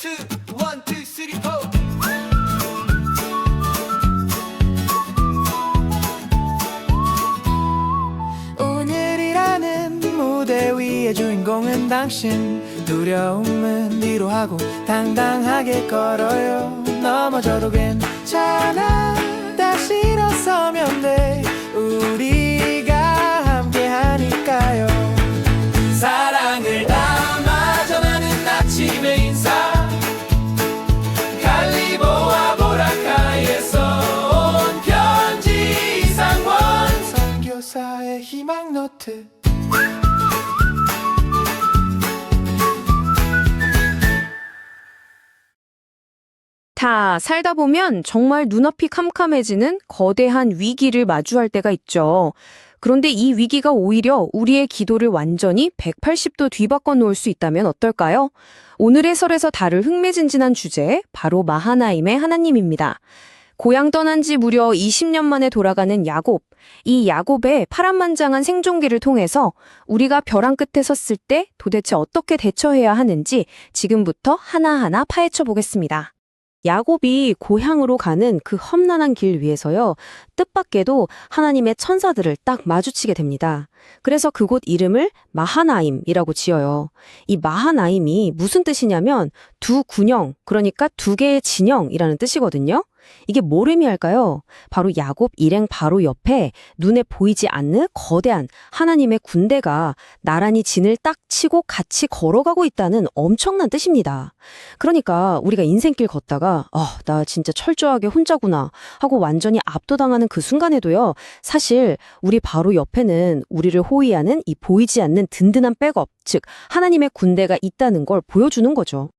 two, one, two, three, four. 오늘이라는 무대 위의 주인공은 당신. 두려움은 위로하고 당당하게 걸어요. 넘어져도 괜찮아. 다시 일어서면 돼. 우리가 함께 하니까요. 사랑을 담아 전하는 아침의 인사. 갈리보와 보라카이에서 온 편지. 이상원 선교사의 희망 노트. 다 살다 보면 정말 눈앞이 캄캄해지는 거대한 위기를 마주할 때가 있죠. 그런데 이 위기가 오히려 우리의 기도를 완전히 180도 뒤바꿔 놓을 수 있다면 어떨까요? 오늘 해설에서 다룰 흥미진진한 주제, 바로 마하나임의 하나님입니다. 고향 떠난 지 무려 20년 만에 돌아가는 야곱. 이 야곱의 파란만장한 생존기를 통해서 우리가 벼랑 끝에 섰을 때 도대체 어떻게 대처해야 하는지 지금부터 하나하나 파헤쳐 보겠습니다. 야곱이 고향으로 가는 그 험난한 길 위에서요, 뜻밖에도 하나님의 천사들을 딱 마주치게 됩니다. 그래서 그곳 이름을 마하나임이라고 지어요. 이 마하나임이 무슨 뜻이냐면 두 군영, 그러니까 두 개의 진영이라는 뜻이거든요. 이게 뭘 의미할까요? 바로 야곱 일행 바로 옆에 눈에 보이지 않는 거대한 하나님의 군대가 나란히 진을 딱 치고 같이 걸어가고 있다는 엄청난 뜻입니다. 그러니까 우리가 인생길 걷다가 나 진짜 철저하게 혼자구나 하고 완전히 압도당하는 그 순간에도요, 사실 우리 바로 옆에는 우리를 호위하는 이 보이지 않는 든든한 백업, 즉 하나님의 군대가 있다는 걸 보여주는 거죠.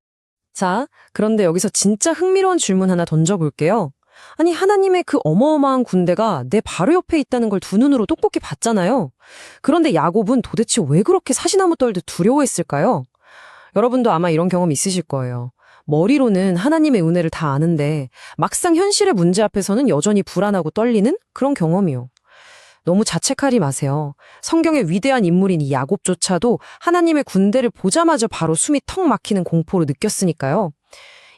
자, 그런데 여기서 진짜 흥미로운 질문 하나 던져볼게요. 아니, 하나님의 그 어마어마한 군대가 내 바로 옆에 있다는 걸 두 눈으로 똑똑히 봤잖아요. 그런데 야곱은 도대체 왜 그렇게 사시나무 떨듯 두려워했을까요? 여러분도 아마 이런 경험 있으실 거예요. 머리로는 하나님의 은혜를 다 아는데 막상 현실의 문제 앞에서는 여전히 불안하고 떨리는 그런 경험이요. 너무 자책하지 마세요. 성경의 위대한 인물인 이 야곱조차도 하나님의 군대를 보자마자 바로 숨이 턱 막히는 공포를 느꼈으니까요.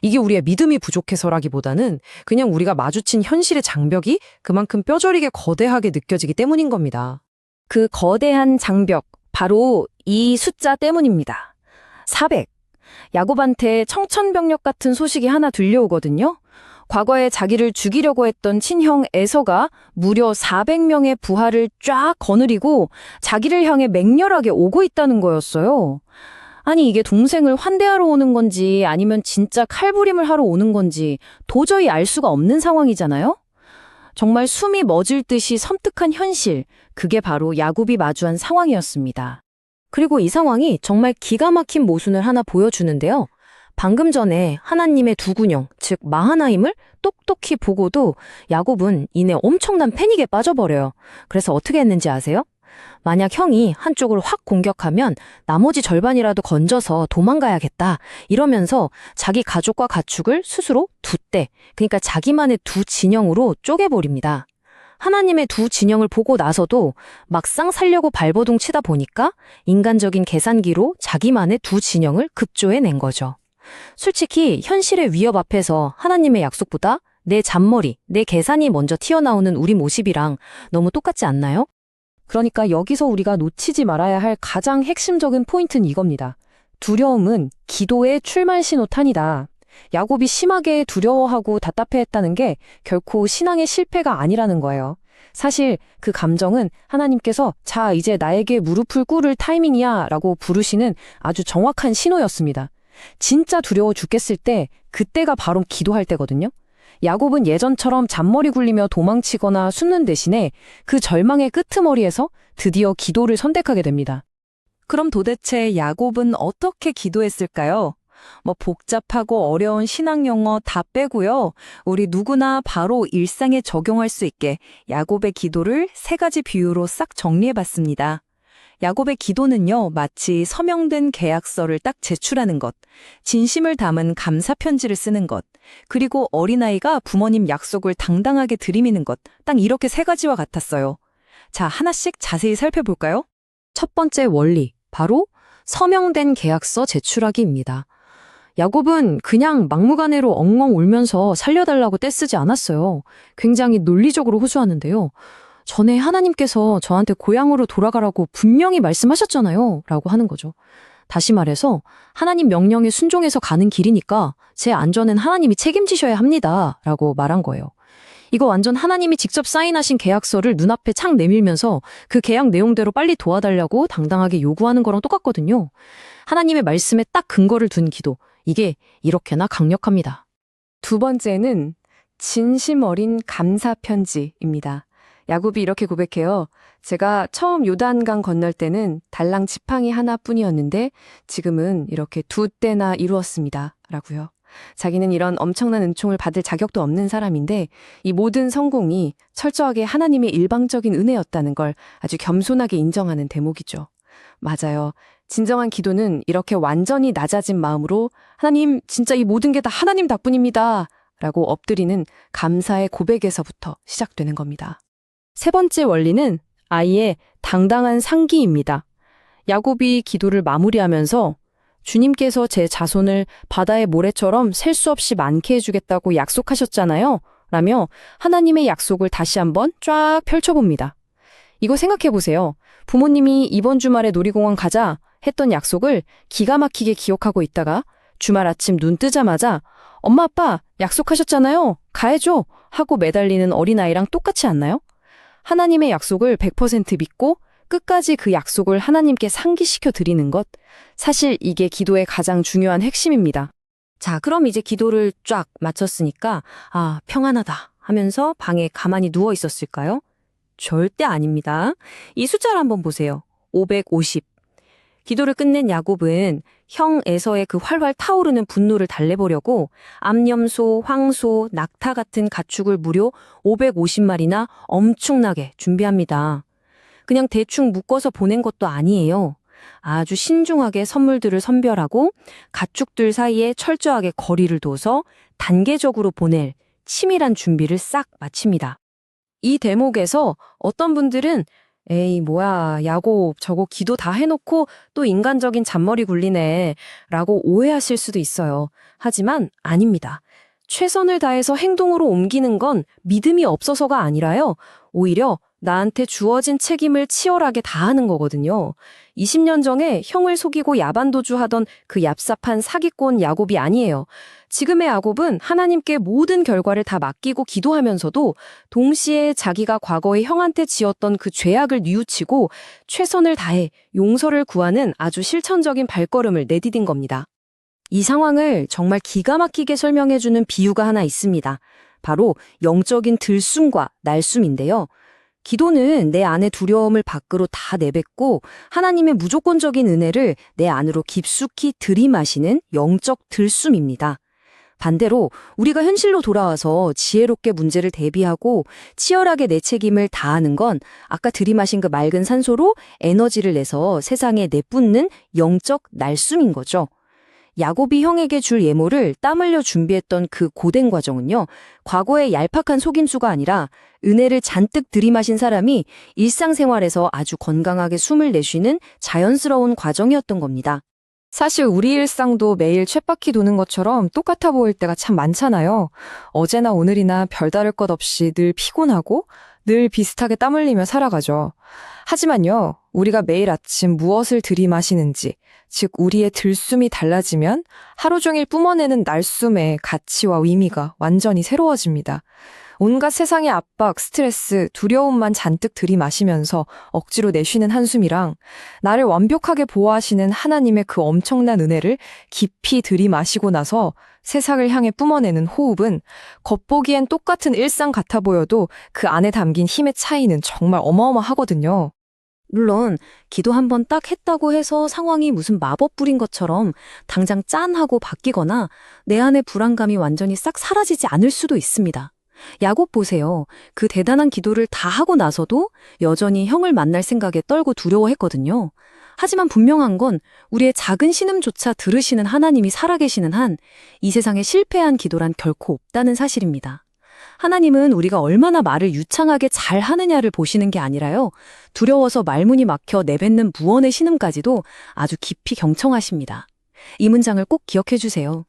이게 우리의 믿음이 부족해서라기보다는 그냥 우리가 마주친 현실의 장벽이 그만큼 뼈저리게 거대하게 느껴지기 때문인 겁니다. 그 거대한 장벽, 바로 이 숫자 때문입니다. 400. 야곱한테 청천벽력 같은 소식이 하나 들려오거든요. 과거에 자기를 죽이려고 했던 친형 에서가 무려 400명의 부하를 쫙 거느리고 자기를 향해 맹렬하게 오고 있다는 거였어요. 아니, 이게 동생을 환대하러 오는 건지 아니면 진짜 칼부림을 하러 오는 건지 도저히 알 수가 없는 상황이잖아요? 정말 숨이 멎을 듯이 섬뜩한 현실, 그게 바로 야곱이 마주한 상황이었습니다. 그리고 이 상황이 정말 기가 막힌 모순을 하나 보여주는데요. 방금 전에 하나님의 두 군영, 즉 마하나임을 똑똑히 보고도 야곱은 이내 엄청난 패닉에 빠져버려요. 그래서 어떻게 했는지 아세요? 만약 형이 한쪽을 확 공격하면 나머지 절반이라도 건져서 도망가야겠다, 이러면서 자기 가족과 가축을 스스로 두 대, 그러니까 자기만의 두 진영으로 쪼개버립니다. 하나님의 두 진영을 보고 나서도 막상 살려고 발버둥 치다 보니까 인간적인 계산기로 자기만의 두 진영을 급조해낸 거죠. 솔직히 현실의 위협 앞에서 하나님의 약속보다 내 잔머리, 내 계산이 먼저 튀어나오는 우리 모습이랑 너무 똑같지 않나요? 그러니까 여기서 우리가 놓치지 말아야 할 가장 핵심적인 포인트는 이겁니다. 두려움은 기도의 출발 신호탄이다. 야곱이 심하게 두려워하고 답답해했다는 게 결코 신앙의 실패가 아니라는 거예요. 사실 그 감정은 하나님께서 자, 이제 나에게 무릎을 꿇을 타이밍이야 라고 부르시는 아주 정확한 신호였습니다. 진짜 두려워 죽겠을 때, 그때가 바로 기도할 때거든요. 야곱은 예전처럼 잔머리 굴리며 도망치거나 숨는 대신에 그 절망의 끄트머리에서 드디어 기도를 선택하게 됩니다. 그럼 도대체 야곱은 어떻게 기도했을까요? 복잡하고 어려운 신앙 용어 다 빼고요. 우리 누구나 바로 일상에 적용할 수 있게 야곱의 기도를 3가지 비유로 싹 정리해봤습니다. 야곱의 기도는요, 마치 서명된 계약서를 딱 제출하는 것, 진심을 담은 감사 편지를 쓰는 것, 그리고 어린아이가 부모님 약속을 당당하게 들이미는 것, 딱 이렇게 3가지와 같았어요. 자, 하나씩 자세히 살펴볼까요? 첫 번째 원리, 바로 서명된 계약서 제출하기입니다. 야곱은 그냥 막무가내로 엉엉 울면서 살려달라고 떼쓰지 않았어요. 굉장히 논리적으로 호소하는데요. 전에 하나님께서 저한테 고향으로 돌아가라고 분명히 말씀하셨잖아요. 라고 하는 거죠. 다시 말해서 하나님 명령에 순종해서 가는 길이니까 제 안전은 하나님이 책임지셔야 합니다. 라고 말한 거예요. 이거 완전 하나님이 직접 사인하신 계약서를 눈앞에 착 내밀면서 그 계약 내용대로 빨리 도와달라고 당당하게 요구하는 거랑 똑같거든요. 하나님의 말씀에 딱 근거를 둔 기도. 이게 이렇게나 강력합니다. 두 번째는 진심 어린 감사 편지입니다. 야곱이 이렇게 고백해요. 제가 처음 요단강 건널 때는 달랑 지팡이 하나뿐이었는데 지금은 이렇게 2대나 이루었습니다. 라고요. 자기는 이런 엄청난 은총을 받을 자격도 없는 사람인데 이 모든 성공이 철저하게 하나님의 일방적인 은혜였다는 걸 아주 겸손하게 인정하는 대목이죠. 맞아요. 진정한 기도는 이렇게 완전히 낮아진 마음으로 하나님 진짜 이 모든 게 다 하나님 덕분입니다. 라고 엎드리는 감사의 고백에서부터 시작되는 겁니다. 세 번째 원리는 아이의 당당한 상기입니다. 야곱이 기도를 마무리하면서 주님께서 제 자손을 바다의 모래처럼 셀 수 없이 많게 해주겠다고 약속하셨잖아요. 라며 하나님의 약속을 다시 한번 쫙 펼쳐봅니다. 이거 생각해보세요. 부모님이 이번 주말에 놀이공원 가자 했던 약속을 기가 막히게 기억하고 있다가 주말 아침 눈 뜨자마자 엄마 아빠 약속하셨잖아요. 가야죠. 하고 매달리는 어린아이랑 똑같지 않나요? 하나님의 약속을 100% 믿고 끝까지 그 약속을 하나님께 상기시켜 드리는 것. 사실 이게 기도의 가장 중요한 핵심입니다. 자, 그럼 이제 기도를 쫙 마쳤으니까 평안하다 하면서 방에 가만히 누워 있었을까요? 절대 아닙니다. 이 숫자를 한번 보세요. 550. 기도를 끝낸 야곱은 형 에서의 그 활활 타오르는 분노를 달래보려고 암염소, 황소, 낙타 같은 가축을 무려 550마리나 엄청나게 준비합니다. 그냥 대충 묶어서 보낸 것도 아니에요. 아주 신중하게 선물들을 선별하고 가축들 사이에 철저하게 거리를 둬서 단계적으로 보낼 치밀한 준비를 싹 마칩니다. 이 대목에서 어떤 분들은 에이 뭐야 야곱 저거 기도 다 해놓고 또 인간적인 잔머리 굴리네 라고 오해하실 수도 있어요. 하지만 아닙니다. 최선을 다해서 행동으로 옮기는 건 믿음이 없어서가 아니라요. 오히려 나한테 주어진 책임을 치열하게 다하는 거거든요. 20년 전에 형을 속이고 야반도주하던 그 얍삽한 사기꾼 야곱이 아니에요. 지금의 야곱은 하나님께 모든 결과를 다 맡기고 기도하면서도 동시에 자기가 과거에 형한테 지었던 그 죄악을 뉘우치고 최선을 다해 용서를 구하는 아주 실천적인 발걸음을 내디딘 겁니다. 이 상황을 정말 기가 막히게 설명해주는 비유가 하나 있습니다. 바로 영적인 들숨과 날숨인데요. 기도는 내 안의 두려움을 밖으로 다 내뱉고 하나님의 무조건적인 은혜를 내 안으로 깊숙이 들이마시는 영적 들숨입니다. 반대로 우리가 현실로 돌아와서 지혜롭게 문제를 대비하고 치열하게 내 책임을 다하는 건 아까 들이마신 그 맑은 산소로 에너지를 내서 세상에 내뿜는 영적 날숨인 거죠. 야곱이 형에게 줄 예모를 땀 흘려 준비했던 그 고된 과정은요, 과거의 얄팍한 속임수가 아니라 은혜를 잔뜩 들이마신 사람이 일상생활에서 아주 건강하게 숨을 내쉬는 자연스러운 과정이었던 겁니다. 사실 우리 일상도 매일 쳇바퀴 도는 것처럼 똑같아 보일 때가 참 많잖아요. 어제나 오늘이나 별다를 것 없이 늘 피곤하고 늘 비슷하게 땀 흘리며 살아가죠. 하지만요, 우리가 매일 아침 무엇을 들이마시는지, 즉 우리의 들숨이 달라지면 하루 종일 뿜어내는 날숨의 가치와 의미가 완전히 새로워집니다. 온갖 세상의 압박, 스트레스, 두려움만 잔뜩 들이마시면서 억지로 내쉬는 한숨이랑 나를 완벽하게 보호하시는 하나님의 그 엄청난 은혜를 깊이 들이마시고 나서 세상을 향해 뿜어내는 호흡은 겉보기엔 똑같은 일상 같아 보여도 그 안에 담긴 힘의 차이는 정말 어마어마하거든요. 물론 기도 한 번 딱 했다고 해서 상황이 무슨 마법 부린 것처럼 당장 짠하고 바뀌거나 내 안의 불안감이 완전히 싹 사라지지 않을 수도 있습니다. 야곱 보세요. 그 대단한 기도를 다 하고 나서도 여전히 형을 만날 생각에 떨고 두려워했거든요. 하지만 분명한 건 우리의 작은 신음조차 들으시는 하나님이 살아계시는 한 이 세상에 실패한 기도란 결코 없다는 사실입니다. 하나님은 우리가 얼마나 말을 유창하게 잘 하느냐를 보시는 게 아니라요. 두려워서 말문이 막혀 내뱉는 무언의 신음까지도 아주 깊이 경청하십니다. 이 문장을 꼭 기억해 주세요.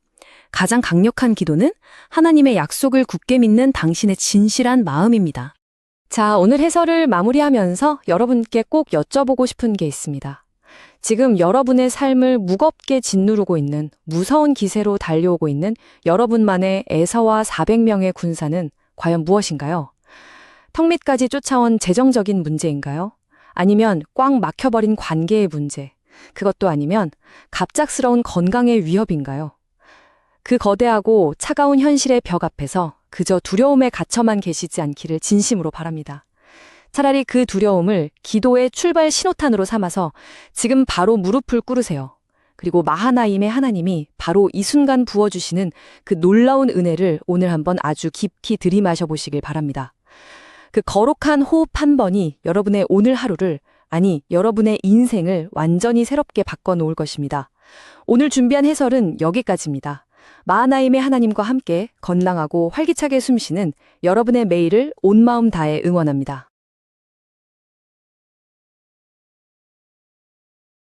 가장 강력한 기도는 하나님의 약속을 굳게 믿는 당신의 진실한 마음입니다. 자, 오늘 해설을 마무리하면서 여러분께 꼭 여쭤보고 싶은 게 있습니다. 지금 여러분의 삶을 무겁게 짓누르고 있는, 무서운 기세로 달려오고 있는 여러분만의 에서와 400명의 군사는 과연 무엇인가요? 턱 밑까지 쫓아온 재정적인 문제인가요? 아니면 꽉 막혀버린 관계의 문제, 그것도 아니면 갑작스러운 건강의 위협인가요? 그 거대하고 차가운 현실의 벽 앞에서 그저 두려움에 갇혀만 계시지 않기를 진심으로 바랍니다. 차라리 그 두려움을 기도의 출발 신호탄으로 삼아서 지금 바로 무릎을 꿇으세요. 그리고 마하나임의 하나님이 바로 이 순간 부어주시는 그 놀라운 은혜를 오늘 한번 아주 깊이 들이마셔 보시길 바랍니다. 그 거룩한 호흡 한 번이 여러분의 오늘 하루를, 아니 여러분의 인생을 완전히 새롭게 바꿔놓을 것입니다. 오늘 준비한 해설은 여기까지입니다. 마하나임의 하나님과 함께 건강하고 활기차게 숨쉬는 여러분의 매일을 온 마음 다해 응원합니다.